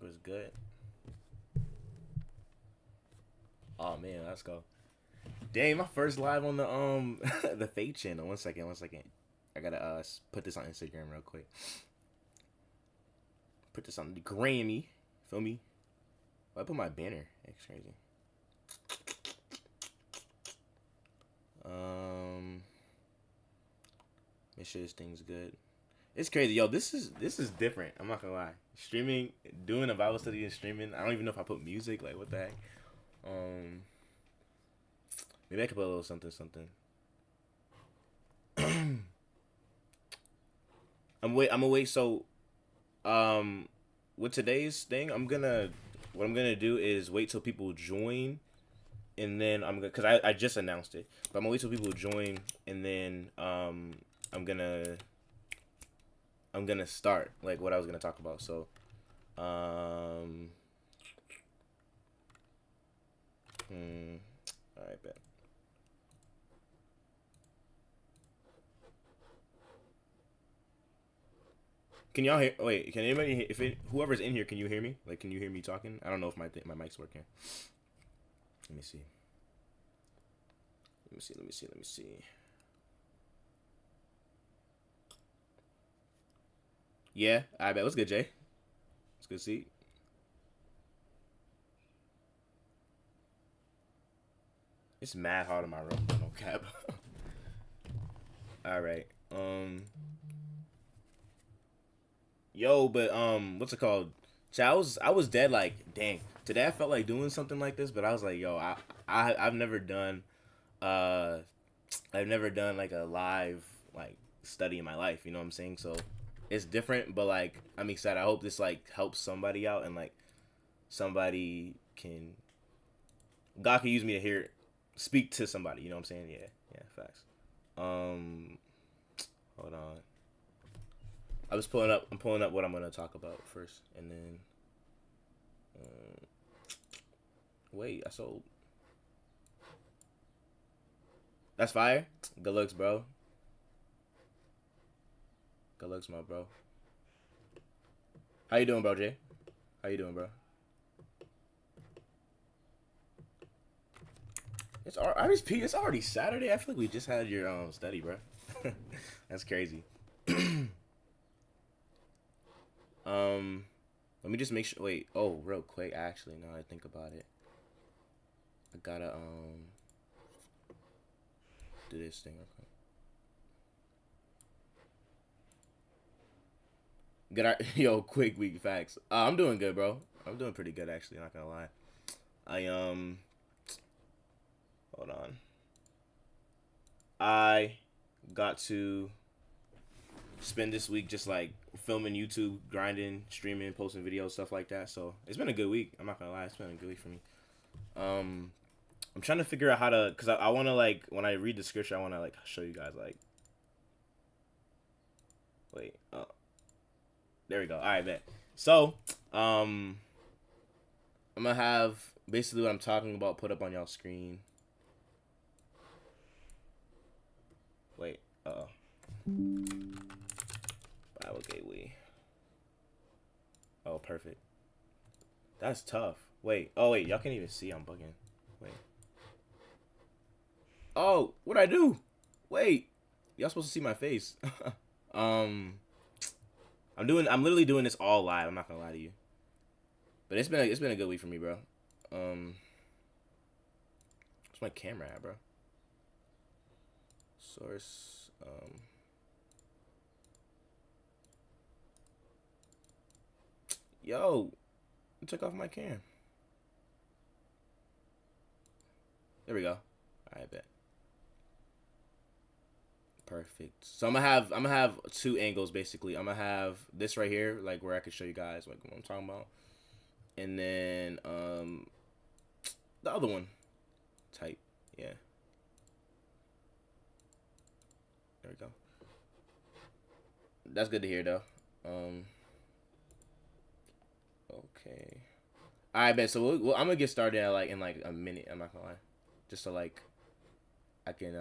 Was good. Oh man, let's go. Dang, my first live on the the Fade channel. One second, one second. I gotta put this on Instagram real quick. Put this on the Grammy. Feel me? I put my banner. That's crazy. Make sure this thing's good. It's crazy, yo. This is different. I'm not gonna lie. Streaming, doing a Bible study and streaming. I don't even know if I put music. Like what the heck. Um, Maybe I could put a little something, something. I'm gonna wait. So, um, with today's thing, what I'm gonna do is wait till people join, and then I'm gonna, cause I just announced it, but I'm gonna wait till people join, and then I'm gonna I'm gonna start like what I was gonna talk about. So, um, all right, bet. Can y'all hear? Wait, can anybody? Whoever's in here, can you hear me? Like, can you hear me talking? I don't know if my mic's working. Let me see. Let me see. Let me see. Let me see. Yeah, I bet. What's good, Jay? It's good to see. It's mad hard in my room. No cap. All right. Yo, but what's it called? So I was dead. Like, dang. Today I felt like doing something like this, but I was like, yo, I've never done uh I've never done like a live like study in my life. You know what I'm saying? So it's different, but like I'm excited. I hope this like helps somebody out and like somebody can God can use me to hear speak to somebody. You know what I'm saying? Yeah, yeah, facts. Um, Hold on. I was pulling up. I'm pulling up what I'm gonna talk about first, and then wait. I sold. That's fire. Good looks, bro. Good looks, my bro. How you doing, bro, Jay? How you doing, bro? It's already Saturday. I feel like we just had your study, bro. That's crazy. um, Let me just make sure. Wait. Oh, real quick. Actually, now I think about it, I gotta do this thing. Okay. Yo, quick week facts. I'm doing good, bro. I'm doing pretty good actually. Not gonna lie. I hold on. I got to spend this week just like filming YouTube, grinding, streaming, posting videos, stuff like that. So it's been a good week. I'm not gonna lie, it's been a good week for me. Um, I'm trying to figure out how to, cause I want to like when I read the scripture, I want to like show you guys like. Wait, there we go. All right, bet. So, I'm gonna have basically what I'm talking about put up on y'all screen. Wait, Bible Gateway. Oh, perfect. That's tough. Wait. Oh, wait. Y'all can't even see. I'm bugging. Wait. Oh, what'd I do? Wait. Y'all supposed to see my face. um, I'm literally doing this all live. I'm not gonna lie to you. But it's been a good week for me, bro. Um, what's my camera at, bro? Source. Yo, I took off my cam. There we go. I bet. Perfect. So I'm gonna have two angles basically. I'm gonna have this right here, like where I can show you guys like what I'm talking about, and then the other one, type. Yeah, there we go. That's good to hear though. Um, okay. I bet. So I'm gonna get started at like in like a minute. I'm not gonna lie, just so like I can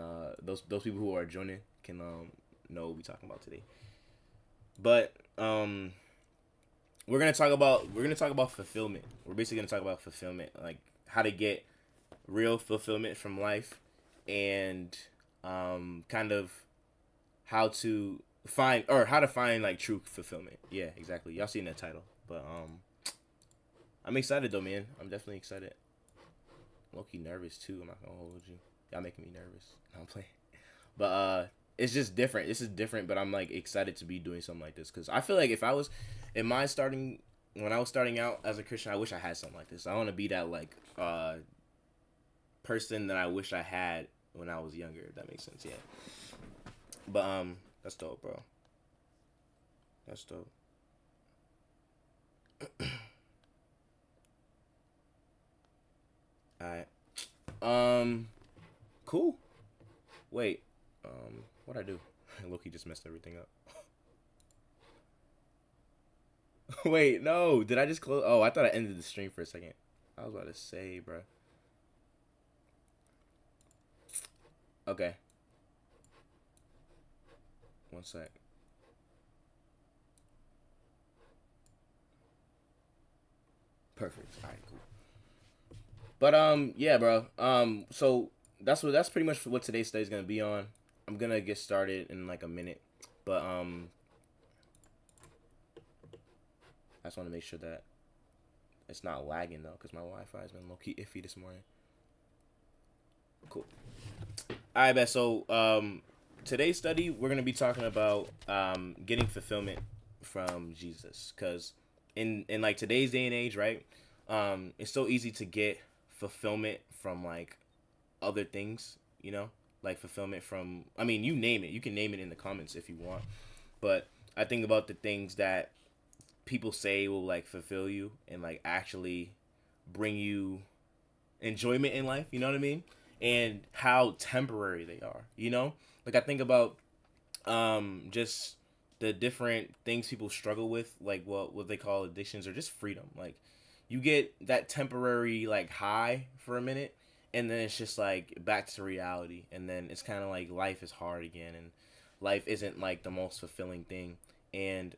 those people who are joining can know what we talking about today. But we're gonna talk about fulfillment. We're basically gonna talk about fulfillment, like how to get real fulfillment from life, and kind of how to find like true fulfillment. Yeah, exactly. Y'all seen that title, but I'm excited though, man. I'm definitely excited. Low key nervous too. I'm not gonna hold you. Y'all making me nervous. No, I'm playing. But it's just different. This is different, but I'm like excited to be doing something like this because I feel like if I was, in my starting when I was starting out as a Christian, I wish I had something like this. I want to be that like person that I wish I had when I was younger. If that makes sense, yeah. But that's dope, bro. That's dope. All right. Cool. Wait. What I do? Loki just messed everything up. Wait, no. Did I just close? Oh, I thought I ended the stream for a second. I was about to say, bro. Okay. One sec. Perfect. All right, cool. But yeah, bro. So that's pretty much what today's study is gonna be on. I'm gonna get started in like a minute, but I just want to make sure that it's not lagging though, cause my Wi-Fi has been low key iffy this morning. Cool. All right, bet. So today's study we're gonna be talking about getting fulfillment from Jesus, cause in like today's day and age, right? It's so easy to get fulfillment from like other things, you know, like fulfillment from, I mean, you name it. You can name it in the comments if you want. But I think about the things that people say will like fulfill you and like actually bring you enjoyment in life, you know what I mean? And how temporary they are, you know? Like I think about just the different things people struggle with, like what they call addictions or just freedom. Like you get that temporary like high for a minute and then it's just like back to reality, and then it's kind of like life is hard again, and life isn't like the most fulfilling thing. And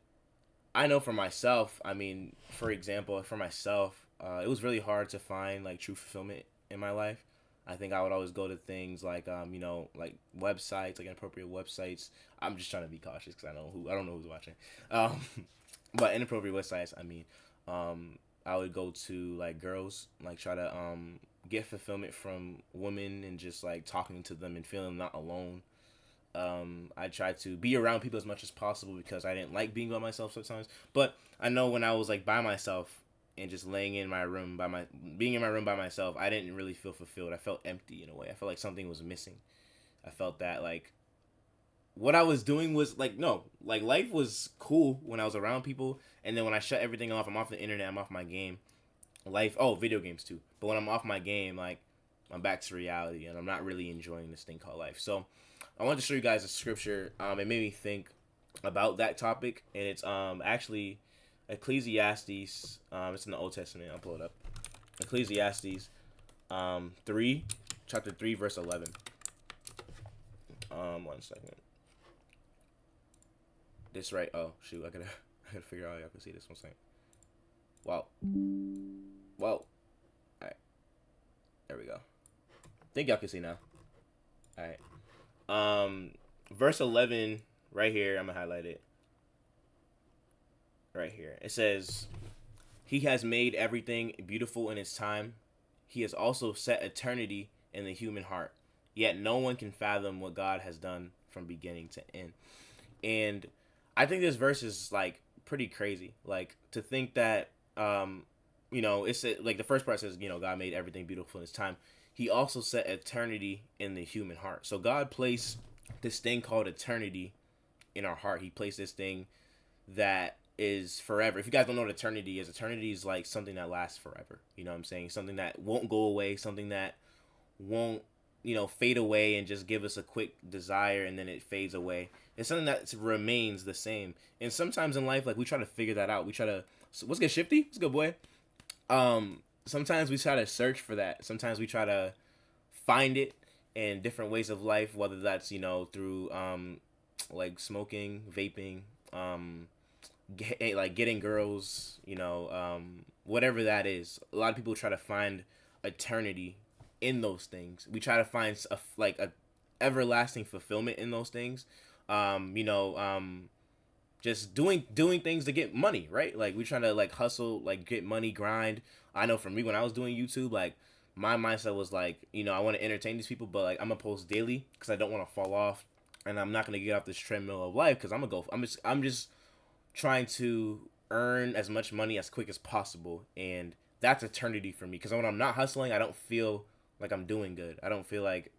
I know for myself, I mean, for example, for myself, it was really hard to find like true fulfillment in my life. I think I would always go to things like, like websites, like inappropriate websites. I'm just trying to be cautious because I don't know who's watching. Um, but inappropriate websites, I mean, I would go to like girls, like try to get fulfillment from women and just like talking to them and feeling not alone. I tried to be around people as much as possible because I didn't like being by myself sometimes. But I know when I was like by myself and just laying in my room being in my room by myself, I didn't really feel fulfilled. I felt empty in a way. I felt like something was missing. I felt that like what I was doing was like no, like life was cool when I was around people, and then when I shut everything off, I'm off the internet, I'm off my game. Life, oh, video games too. But when I'm off my game, like I'm back to reality, and I'm not really enjoying this thing called life. So I wanted to show you guys a scripture. It made me think about that topic, and it's actually Ecclesiastes. It's in the Old Testament. I'll pull it up. Ecclesiastes 3, chapter 3, verse 11. One second. This right. Oh shoot, I gotta figure out how y'all can see this. One second. Wow. Wow. All right. There we go. Think y'all can see now. All right. Verse 11 right here. I'm gonna highlight it. Right here. It says, "He has made everything beautiful in its time. He has also set eternity in the human heart. Yet no one can fathom what God has done from beginning to end." And I think this verse is like pretty crazy. Like to think that it's like the first part says, God made everything beautiful in his time. He also set eternity in the human heart. So God placed this thing called eternity in our heart. He placed this thing that is forever. If you guys don't know what eternity is like something that lasts forever. You know what I'm saying? Something that won't go away, something that won't, fade away and just give us a quick desire and then it fades away. It's something that remains the same. And sometimes in life, like we try to figure that out. We try to, what's good, Shifty? What's good, boy? Sometimes we try to search for that. Sometimes we try to find it in different ways of life, whether that's, through like smoking, vaping, like getting girls, whatever that is. A lot of people try to find eternity in those things. We try to find a everlasting fulfillment in those things. Just doing things to get money, right? Like we trying to like hustle, like get money, grind. I know for me when I was doing YouTube, like my mindset was like, I want to entertain these people, but like I'm gonna post daily because I don't want to fall off, and I'm not gonna get off this treadmill of life because I'm just trying to earn as much money as quick as possible, and that's eternity for me. Because when I'm not hustling, I don't feel like I'm doing good. I don't feel like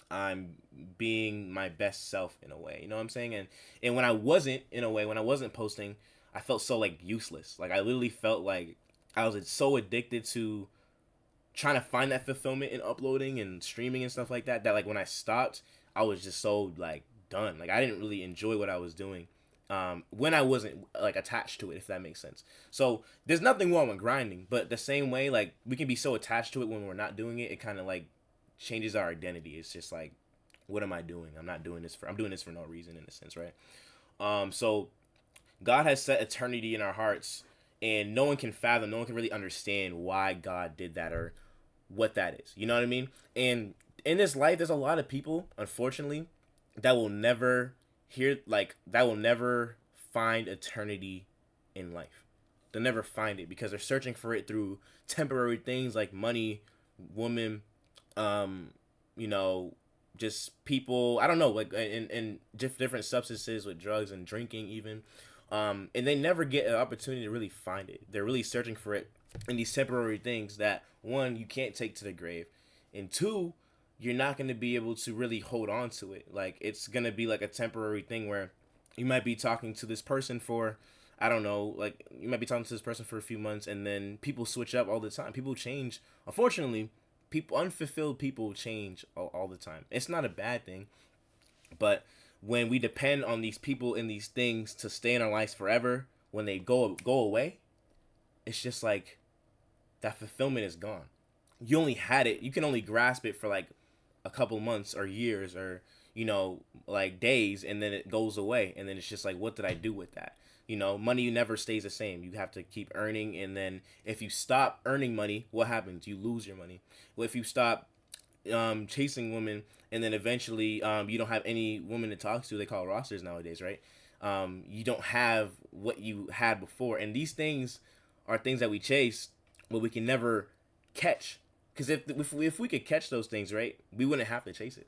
I'm being my best self in a way. You know what I'm saying? And when I wasn't, in a way, when I wasn't posting, I felt so like useless. Like I literally felt like I was so addicted to trying to find that fulfillment in uploading and streaming and stuff like that, that like when I stopped, I was just so like done. Like I didn't really enjoy what I was doing when I wasn't like attached to it, if that makes sense. So there's nothing wrong with grinding, but the same way, like we can be so attached to it when we're not doing it, it kind of like changes our identity. It's just like, what am I doing? I'm doing this for no reason in a sense, right? So God has set eternity in our hearts, and no one can fathom, no one can really understand why God did that or what that is. You know what I mean? And in this life, there's a lot of people, unfortunately, that will never that will never find eternity in life. They'll never find it because they're searching for it through temporary things like money, woman, um, you know, just people. I don't know, like and different substances with drugs and drinking even. And they never get an opportunity to really find it. They're really searching for it in these temporary things that, one, you can't take to the grave, and two, you're not going to be able to really hold on to it. Like it's going to be like a temporary thing where you might be talking to this person for, I don't know, like you might be talking to this person for a few months, and then people switch up all the time. People change. Unfortunately, unfulfilled people change all the time. It's not a bad thing, but when we depend on these people and these things to stay in our lives forever, when they go away, it's just like that fulfillment is gone. You only had it. You can only grasp it for like a couple months or years or like days, and then it goes away, and then it's just like, what did I do with that? Money never stays the same. You have to keep earning, and then if you stop earning money, what happens? You lose your money. Well, if you stop chasing women, and then eventually you don't have any women to talk to, they call rosters nowadays, right? You don't have what you had before, and these things are things that we chase, but we can never catch. Because if we could catch those things, right, we wouldn't have to chase it.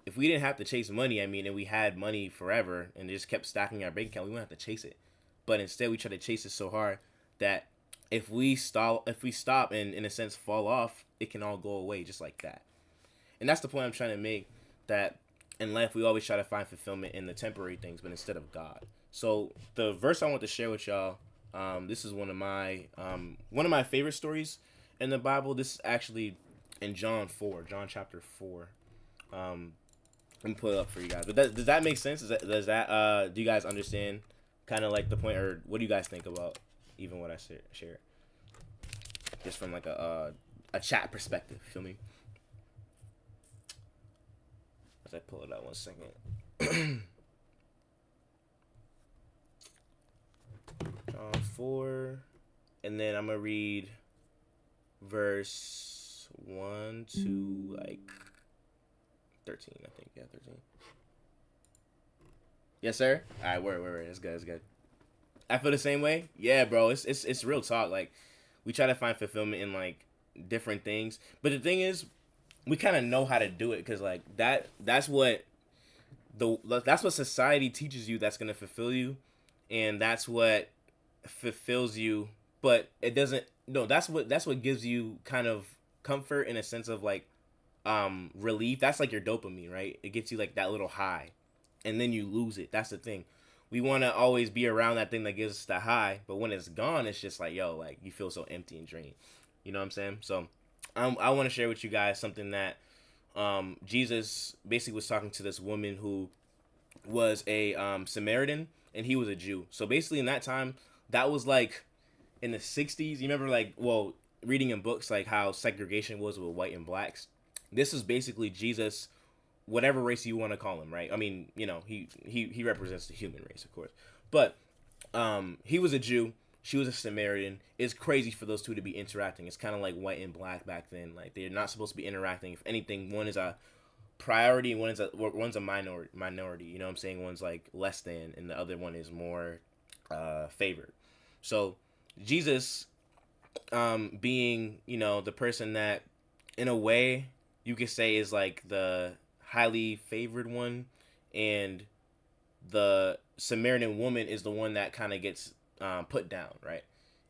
If we didn't have to chase money, I mean, and we had money forever and just kept stacking our bank account, we wouldn't have to chase it. But instead, we try to chase it so hard that if we stop and in a sense fall off, it can all go away just like that. And that's the point I'm trying to make, that in life we always try to find fulfillment in the temporary things, but instead of God. So the verse I want to share with y'all, this is one of my favorite stories in the Bible. This is actually in John chapter 4. Let me pull it up for you guys. But does that make sense? Do you guys understand kind of like the point, or what do you guys think about even what I share? Just from like a chat perspective, feel me? As I pull it out 1 second. John 4, and then I'm gonna read verse 1 to like 13, I think. Yeah, 13. Yes, sir. All right, word. It's good. It's good. I feel the same way. Yeah, bro. It's real talk. Like, we try to find fulfillment in like different things, but the thing is, we kind of know how to do it because like that's what society teaches you that's gonna fulfill you, and that's what fulfills you. But it doesn't. No, that's what gives you kind of comfort in a sense of like relief. That's like your dopamine, right? It gets you like that little high, and then you lose it. That's the thing. We want to always be around that thing that gives us the high, but when it's gone, it's just like, yo, like you feel so empty and drained. You know what I'm saying? So I want to share with you guys something that Jesus basically was talking to this woman who was a Samaritan, and he was a Jew. So basically in that time, that was like in the 60s. You remember like, well, reading in books like how segregation was with white and blacks. This is basically Jesus, whatever race you want to call him, right? I mean, he represents the human race, of course. But He was a Jew, she was a Samaritan. It's crazy for those two to be interacting. It's kind of like white and black back then. Like they're not supposed to be interacting. If anything, one is a priority and one's a minority. You know what I'm saying? One's like less than, and the other one is more favored. So Jesus, being the person that, in a way, you could say is like the highly favored one, and the Samaritan woman is the one that kind of gets put down, right?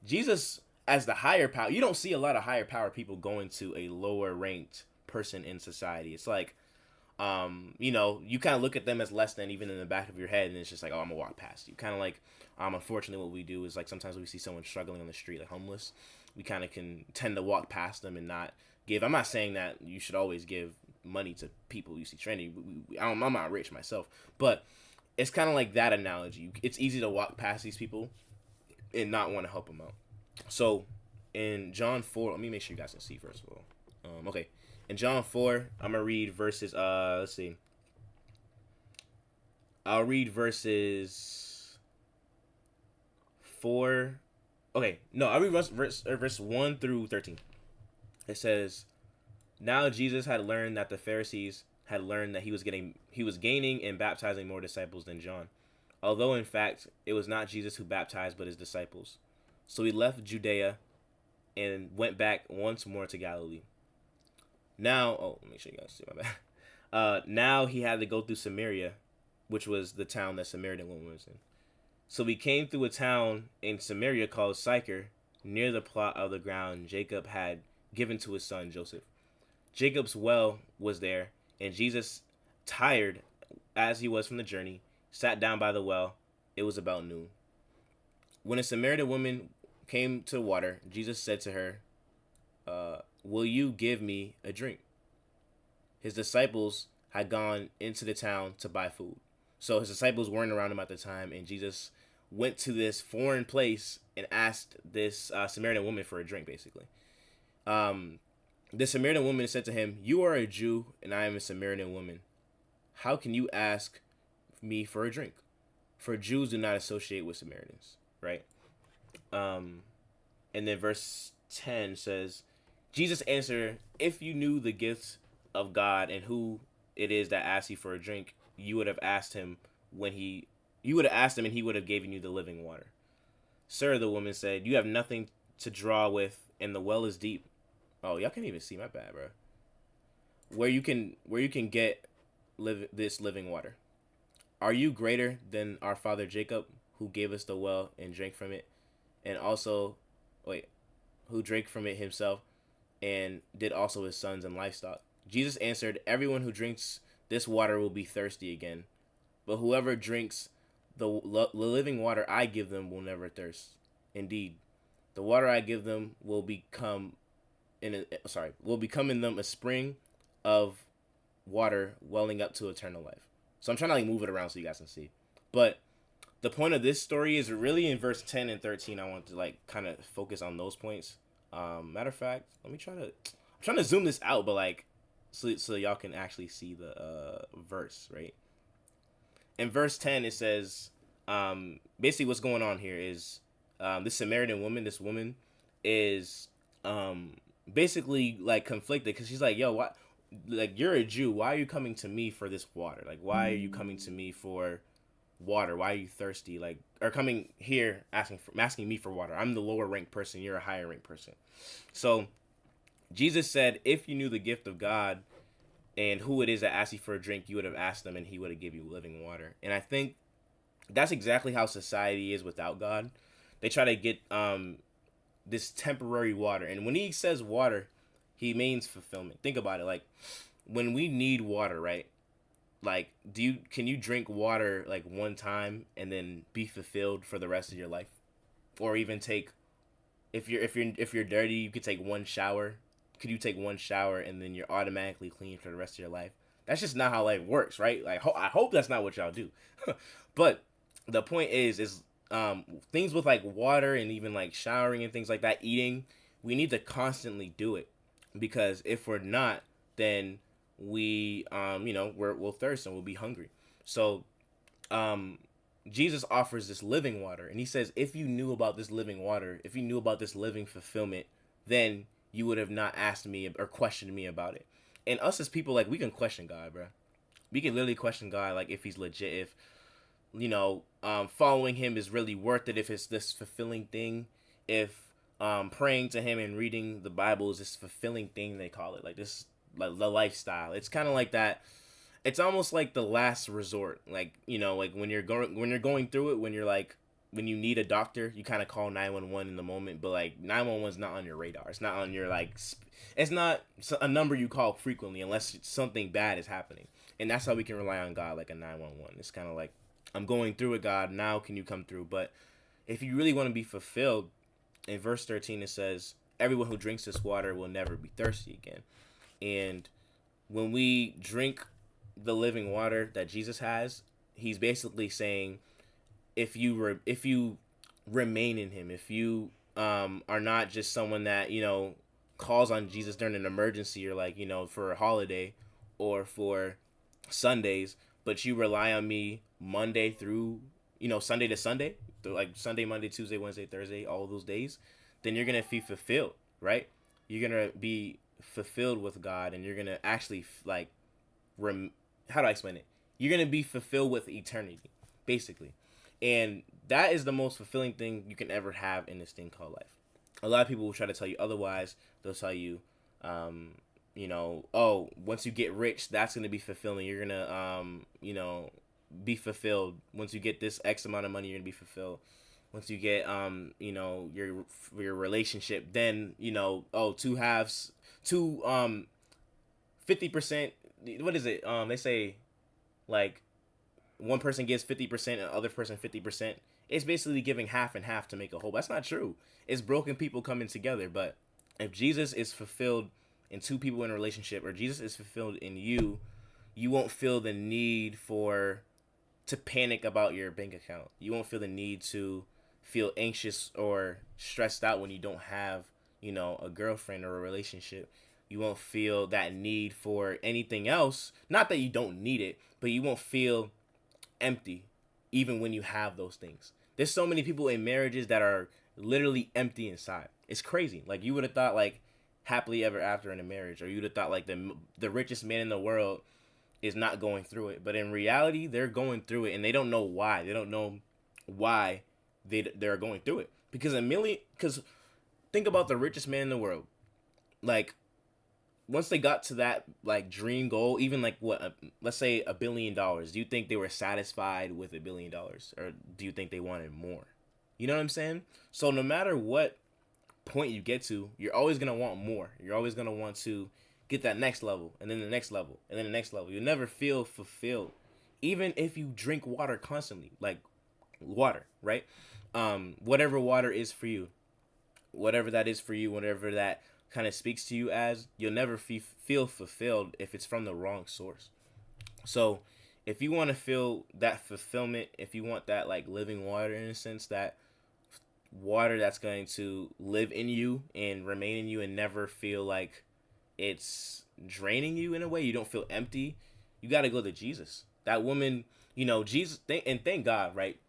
Jesus, as the higher power, you don't see a lot of higher power people going to a lower ranked person in society. It's like, you kind of look at them as less than, even in the back of your head, and it's just like, oh, I'm gonna walk past you. Kind of like, unfortunately, what we do is like sometimes we see someone struggling on the street, like homeless, we kind of can tend to walk past them and not give. I'm not saying that you should always give money to people you see trending. I'm not rich myself, but it's kind of like that analogy. It's easy to walk past these people and not want to help them out. So in John 4, let me make sure you guys can see first of all. Okay. In John 4, I'm going to read verses, let's see. I'll read verses 4. Okay, no, I'll read verse 1 through 13. It says, "Now Jesus had learned that the Pharisees had learned that he was gaining and baptizing more disciples than John, although in fact it was not Jesus who baptized but his disciples. So he left Judea and went back once more to Galilee. Now, let me show you guys. See my bad. Now he had to go through Samaria, which was the town that Samaritan woman was in. So he came through a town in Samaria called Sychar, near the plot of the ground Jacob had given to his son Joseph. Jacob's well was there, and Jesus, tired as he was from the journey, sat down by the well. It was about noon. When a Samaritan woman came to the water, Jesus said to her, will you give me a drink? His disciples had gone into the town to buy food. So his disciples weren't around him at the time, and Jesus went to this foreign place and asked this Samaritan woman for a drink, basically. The Samaritan woman said to him, "You are a Jew, and I am a Samaritan woman. How can you ask me for a drink?" For Jews do not associate with Samaritans, right? And then verse 10 says, Jesus answered, "If you knew the gifts of God and who it is that asks you for a drink, you would have asked him and he would have given you the living water." "Sir," the woman said, "you have nothing to draw with, and the well is deep." Oh, y'all can't even see, my bad, bro. Where you can get this living water. "Are you greater than our father Jacob, who gave us the well and drank from it, and also, who drank from it himself, and did also his sons and livestock?" Jesus answered, "Everyone who drinks this water will be thirsty again, but whoever drinks the living water I give them will never thirst. Indeed, the water I give them will become in them a spring of water welling up to eternal life." So I'm trying to move it around so you guys can see. But the point of this story is really in verse 10 and 13. I want to kind of focus on those points. Matter of fact, I'm trying to zoom this out, but so y'all can actually see the verse, right? In verse 10, it says, basically what's going on here is this Samaritan woman, is basically conflicted, because she's like, "Yo, what? You're a Jew. Why are you coming to me for this water? Why are you coming to me for water? Why are you thirsty? Or coming here asking me for water? I'm the lower ranked person. You're a higher ranked person." So Jesus said, "If you knew the gift of God and who it is that asks you for a drink, you would have asked him, and he would have given you living water." And I think that's exactly how society is without God. They try to get this temporary water, and when he says water, he means fulfillment. Think about it. When we need water, right? Can you drink water one time and then be fulfilled for the rest of your life? Or even take, if you're dirty, you could take one shower. Could you take one shower and then you're automatically clean for the rest of your life? That's just not how life works, right? I hope that's not what y'all do. But the point is things with water and even showering and things like that, eating, we need to constantly do it, because if we're not, then we we'll thirst and we'll be hungry. So Jesus offers this living water, and he says, if you knew about this living water, if you knew about this living fulfillment, then you would have not asked me or questioned me about it. And us as people, like, we can question God, bro. We can literally question God, like, if he's legit, if, following him is really worth it, if it's this fulfilling thing, if praying to him and reading the Bible is this fulfilling thing, they call it, like this, like the lifestyle. It's kind of like that. It's almost like the last resort, like, like when you're going through it, when you're like, when you need a doctor, you kind of call 911 in the moment, but like 911 is not on your radar. It's not on your like it's not a number you call frequently unless something bad is happening. And that's how we can rely on God, like a 911. It's kind of like, I'm going through it, God, now can you come through? But if you really want to be fulfilled, in verse 13 it says, everyone who drinks this water will never be thirsty again. And when we drink the living water that Jesus has, he's basically saying, if you remain in him, if you are not just someone that calls on Jesus during an emergency, or like for a holiday or for Sundays, but you rely on me Monday through Sunday to Sunday, like Sunday, Monday, Tuesday, Wednesday, Thursday, all those days, then you're gonna be fulfilled, right? You're gonna be fulfilled with God, and you're gonna actually like how do I explain it? You're gonna be fulfilled with eternity, basically, and that is the most fulfilling thing you can ever have in this thing called life. A lot of people will try to tell you otherwise. They'll tell you, oh, once you get rich, that's gonna be fulfilling. You're gonna, be fulfilled. Once you get this X amount of money, you're gonna be fulfilled. Once you get, your relationship, then oh, two halves, 50%. What is it? They say, like, one person gives 50% and the other person 50%. It's basically giving half and half to make a whole. That's not true. It's broken people coming together. But if Jesus is fulfilled in two people in a relationship, or Jesus is fulfilled in you, you won't feel the need to panic about your bank account. You won't feel the need to feel anxious or stressed out when you don't have, a girlfriend or a relationship. You won't feel that need for anything else. Not that you don't need it, but you won't feel empty even when you have those things. There's so many people in marriages that are literally empty inside. It's crazy. Like, you would have thought like happily ever after in a marriage, or you would have thought like the richest man in the world is not going through it, but in reality they're going through it, and they don't know why. They don't know why they're going through it, because think about the richest man in the world. Like, once they got to that like dream goal, even like let's say $1 billion, do you think they were satisfied with $1 billion, or do you think they wanted more? You know what I'm saying? So no matter what point you get to, you're always gonna want more. You're always gonna want to get that next level, and then the next level, and then the next level. You'll never feel fulfilled, even if you drink water constantly, like water, right? Whatever water is for you, whatever that is for you, whatever that kind of speaks to you as, you'll never feel fulfilled if it's from the wrong source. So if you want to feel that fulfillment, if you want that like living water, in a sense, that water that's going to live in you and remain in you and never feel like it's draining you in a way, you don't feel empty, you got to go to Jesus. That woman, Jesus, and thank God, right?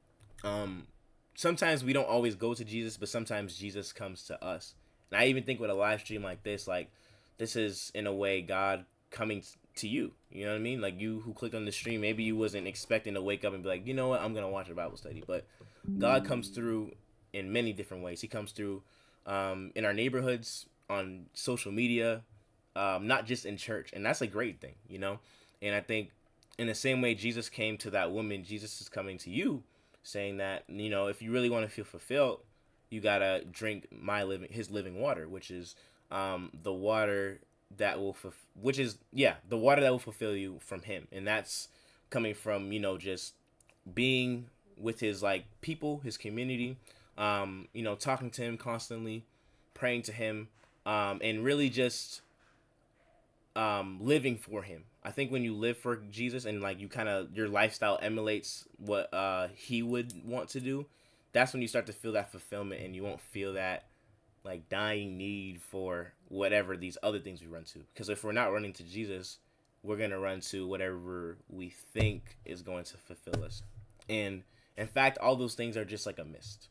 Sometimes we don't always go to Jesus, but sometimes Jesus comes to us. And I even think with a live stream like this is in a way God coming to you. You know what I mean? Like, you who clicked on the stream, maybe you wasn't expecting to wake up and be like, you know what, I'm going to watch a Bible study. But God comes through in many different ways. He comes through in our neighborhoods, on social media, not just in church. And that's a great thing, And I think in the same way Jesus came to that woman, Jesus is coming to you, saying that, if you really want to feel fulfilled, you gotta drink his living water, which is the water that will the water that will fulfill you from him. And that's coming from just being with his like people, his community, talking to him constantly, praying to him, and really just living for him. I think when you live for Jesus and like your lifestyle emulates what he would want to do, that's when you start to feel that fulfillment, and you won't feel that like dying need for whatever these other things we run to. Because if we're not running to Jesus, we're going to run to whatever we think is going to fulfill us. And In fact, all those things are just like a mist.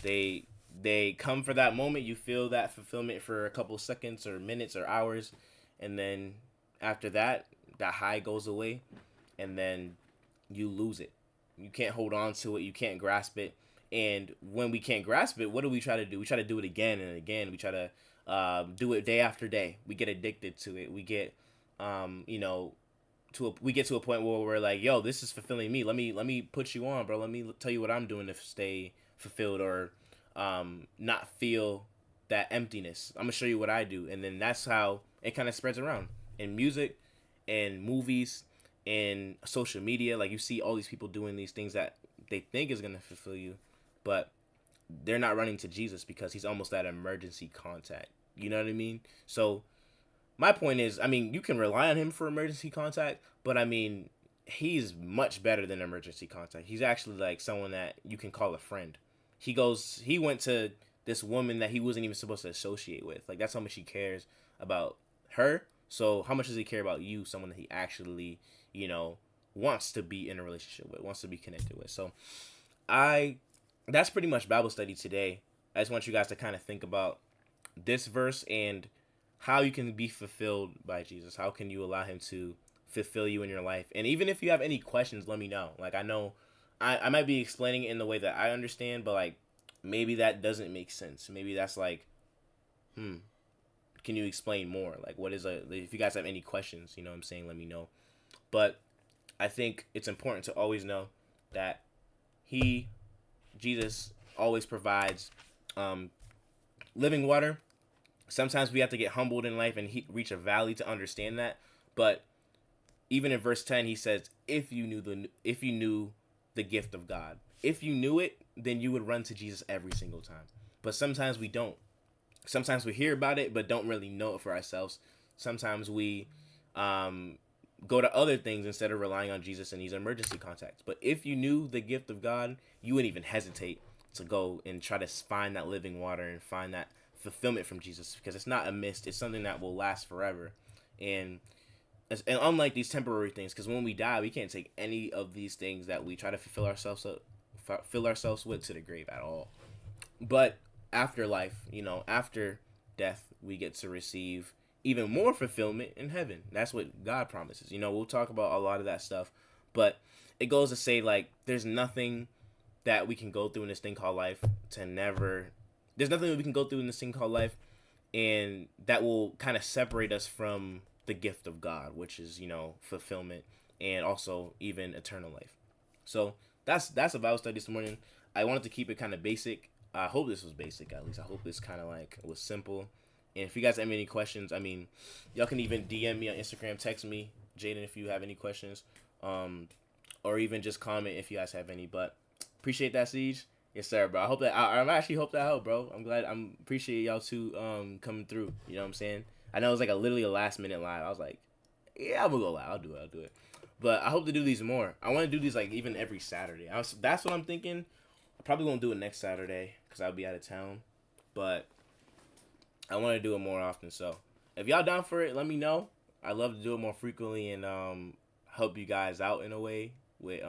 They they come for that moment. You feel that fulfillment for a couple seconds or minutes or hours, and then after that, that high goes away, and then you lose it. You can't hold on to it. You can't grasp it. And when we can't grasp it, what do we try to do? We try to do it again and again. We try to do it day after day. We get addicted to it. We get, you know, we get to a point where we're like, yo, this is fulfilling me. Let me put you on, bro. Let me tell you what I'm doing to stay fulfilled or not feel that emptiness. I'm gonna show you what I do, and then that's how it kind of spreads around in music, in movies, in social media. Like you see all these people doing these things that they think is gonna fulfill you, but they're not running to Jesus because he's almost that emergency contact. You know what I mean? So my point is, I mean, you can rely on him for emergency contact, but I mean, he's much better than emergency contact. He's actually like someone that you can call a friend. He went to this woman that he wasn't even supposed to associate with. Like that's how much he cares about her. So how much does he care about you, someone that he actually, you know, wants to be in a relationship with, wants to be connected with. So I that's pretty much Bible study today. I just want you guys to kind of think about this verse and how you can be fulfilled by Jesus. How can you allow him to fulfill you in your life? And even if you have any questions, let me know. Like I know I might be explaining it in the way that I understand, but like maybe that doesn't make sense. Maybe that's like, can you explain more? Like what is if you guys have any questions, you know what I'm saying, let me know. But I think it's important to always know that Jesus always provides living water. Sometimes we have to get humbled in life and reach a valley to understand that. But even in verse 10, he says, if you knew the gift of God, if you knew it, then you would run to Jesus every single time. But sometimes we don't. Sometimes we hear about it, but don't really know it for ourselves. Sometimes we go to other things instead of relying on Jesus and these emergency contacts. But if you knew the gift of God, you wouldn't even hesitate to go and try to find that living water and find that fulfillment from Jesus, because it's not a mist. It's something that will last forever. And unlike these temporary things, because when we die, we can't take any of these things that we try to fill ourselves with to the grave at all. But after life, you know, after death, we get to receive even more fulfillment in heaven. That's what God promises. You know, we'll talk about a lot of that stuff, but it goes to say, like, there's nothing that we can go through in this thing called life there's nothing that we can go through in this thing called life and that will kind of separate us from the gift of God, which is, you know, fulfillment and also even eternal life. So that's a Bible study this morning. I wanted to keep it kind of basic. I hope this was basic, at least. I hope this kind of like was simple. And if you guys have any questions, I mean, y'all can even DM me on Instagram, text me, Jaden, if you have any questions, or even just comment if you guys have any. But appreciate that, Siege. Yes, sir, bro. I hope that I actually hope that helped, bro. I'm glad. Appreciate y'all too coming through. You know what I'm saying? I know it was like literally a last minute live. I was like, yeah, I'm gonna go live. I'll do it. But I hope to do these more. I want to do these like even every Saturday. That's what I'm thinking. I probably won't do it next Saturday because I'll be out of town. But I want to do it more often. So if y'all down for it, let me know. I'd love to do it more frequently and help you guys out in a way with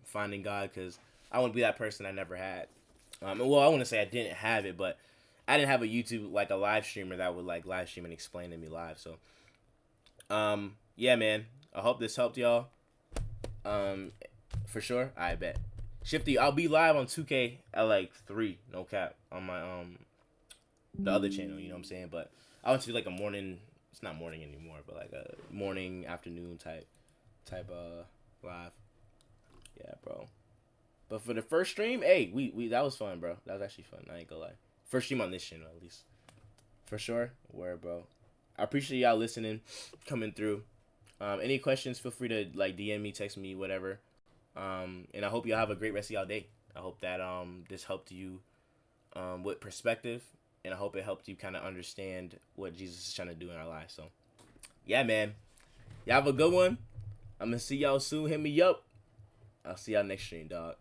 finding God, because I want to be that person I never had. Well, I want to say I didn't have it, but I didn't have a YouTube, like a live streamer that would like live stream and explain to me live. So, yeah, man. I hope this helped y'all. For sure. I bet. Shifty, I'll be live on 2K at like 3, no cap, on my the other channel. You know what I'm saying? But I want to do like a morning. It's not morning anymore, but like a morning, afternoon type live. Yeah, bro. But for the first stream, hey, we that was fun, bro. That was actually fun. I ain't gonna lie. First stream on this channel, at least. For sure. Word, bro. I appreciate y'all listening, coming through. Any questions, feel free to like DM me, text me, whatever. And I hope y'all have a great rest of y'all day. I hope that this helped you with perspective, and I hope it helped you kind of understand what Jesus is trying to do in our lives. So, yeah, man. Y'all have a good one. I'm gonna see y'all soon. Hit me up. I'll see y'all next stream, dog.